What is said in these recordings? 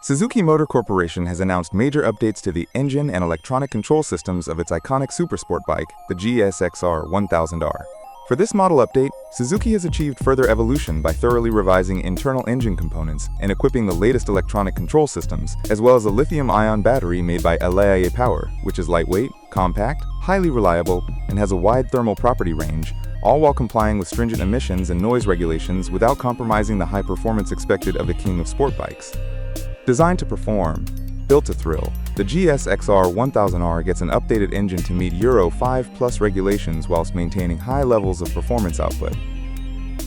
Suzuki Motor Corporation has announced major updates to the engine and electronic control systems of its iconic Supersport bike, the GSX-R1000R. For this model update, Suzuki has achieved further evolution by thoroughly revising internal engine components and equipping the latest electronic control systems, as well as a lithium-ion battery made by ELIIY Power, which is lightweight, compact, highly reliable, and has a wide thermal property range, all while complying with stringent emissions and noise regulations without compromising the high performance expected of the King of Sportbikes. Designed to perform, built to thrill, the GSX-R1000R gets an updated engine to meet Euro 5+ regulations whilst maintaining high levels of performance output.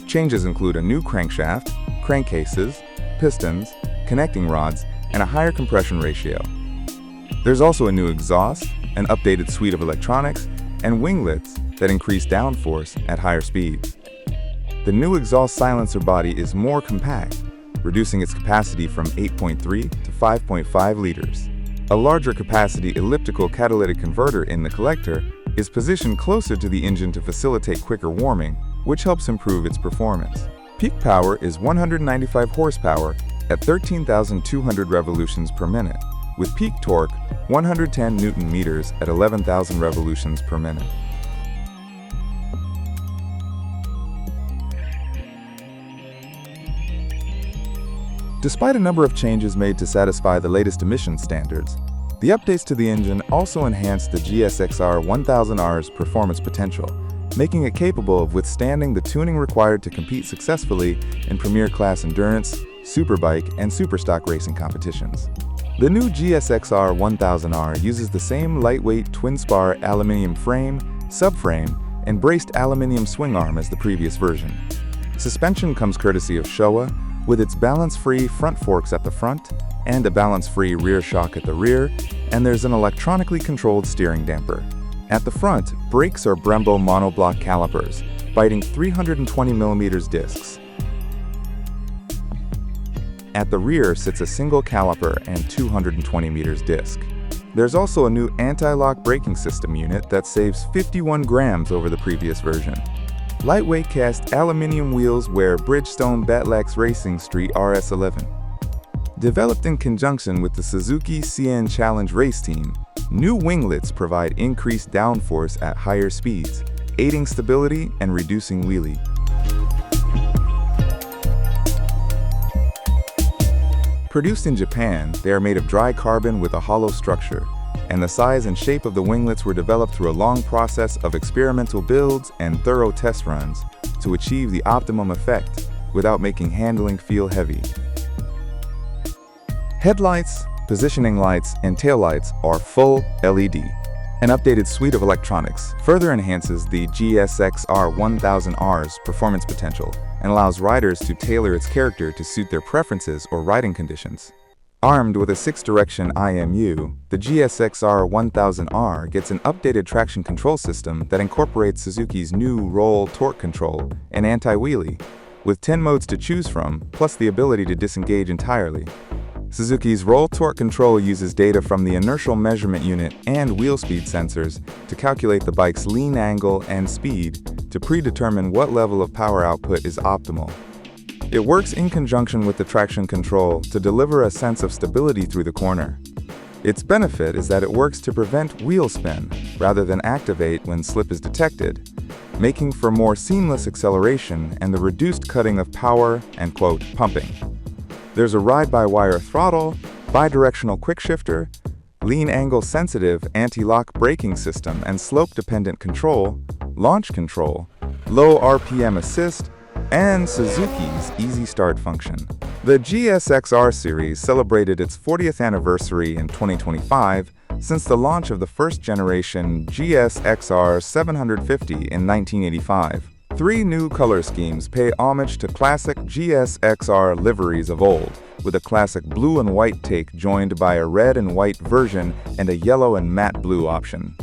Changes include a new crankshaft, crankcases, pistons, connecting rods, and a higher compression ratio. There's also a new exhaust, an updated suite of electronics, and winglets that increase downforce at higher speeds. The new exhaust silencer body is more compact, reducing its capacity from 8.3 to 5.5 liters. A larger capacity elliptical catalytic converter in the collector is positioned closer to the engine to facilitate quicker warming, which helps improve its performance. Peak power is 195 horsepower at 13,200 revolutions per minute, with peak torque 110 Newton-meters at 11,000 revolutions per minute. Despite a number of changes made to satisfy the latest emissions standards, the updates to the engine also enhanced the GSX-R1000R's performance potential, making it capable of withstanding the tuning required to compete successfully in premier class endurance, superbike, and superstock racing competitions. The new GSX-R1000R uses the same lightweight twin-spar aluminum frame, subframe, and braced aluminum swing arm as the previous version. Suspension comes courtesy of Showa, with its balance-free front forks at the front and a balance-free rear shock at the rear, and there's an electronically controlled steering damper. At the front, brakes are Brembo monoblock calipers, biting 320mm discs. At the rear sits a single caliper and 220mm disc. There's also a new anti-lock braking system unit that saves 51 grams over the previous version. Lightweight cast aluminium wheels wear Bridgestone Batlax Racing Street RS11. Developed in conjunction with the Suzuki CN Challenge race team, new winglets provide increased downforce at higher speeds, aiding stability and reducing wheelie. Produced in Japan, they are made of dry carbon with a hollow structure, and the size and shape of the winglets were developed through a long process of experimental builds and thorough test runs to achieve the optimum effect without making handling feel heavy. Headlights, positioning lights, and taillights are full LED. An updated suite of electronics further enhances the GSX-R1000R's performance potential and allows riders to tailor its character to suit their preferences or riding conditions. Armed with a 6-direction IMU, the GSX-R1000R gets an updated traction control system that incorporates Suzuki's new roll torque control and anti-wheelie, with 10 modes to choose from, plus the ability to disengage entirely. Suzuki's roll torque control uses data from the inertial measurement unit and wheel speed sensors to calculate the bike's lean angle and speed to predetermine what level of power output is optimal. It works in conjunction with the traction control to deliver a sense of stability through the corner. Its benefit is that it works to prevent wheel spin rather than activate when slip is detected, making for more seamless acceleration and the reduced cutting of power and, pumping. There's a ride-by-wire throttle, bidirectional quick shifter, lean angle sensitive anti-lock braking system and slope-dependent control, launch control, low RPM assist, and Suzuki's Easy Start function. The GSX-R series celebrated its 40th anniversary in 2025 since the launch of the first-generation GSX-R750 in 1985. 3 new color schemes pay homage to classic GSX-R liveries of old, with a classic blue and white take joined by a red and white version and a yellow and matte blue option.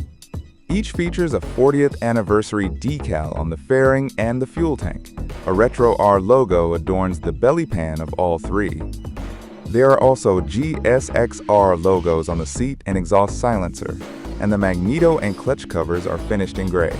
Each features a 40th anniversary decal on the fairing and the fuel tank. A retro R logo adorns the belly pan of all 3. There are also GSX-R logos on the seat and exhaust silencer, and the magneto and clutch covers are finished in gray.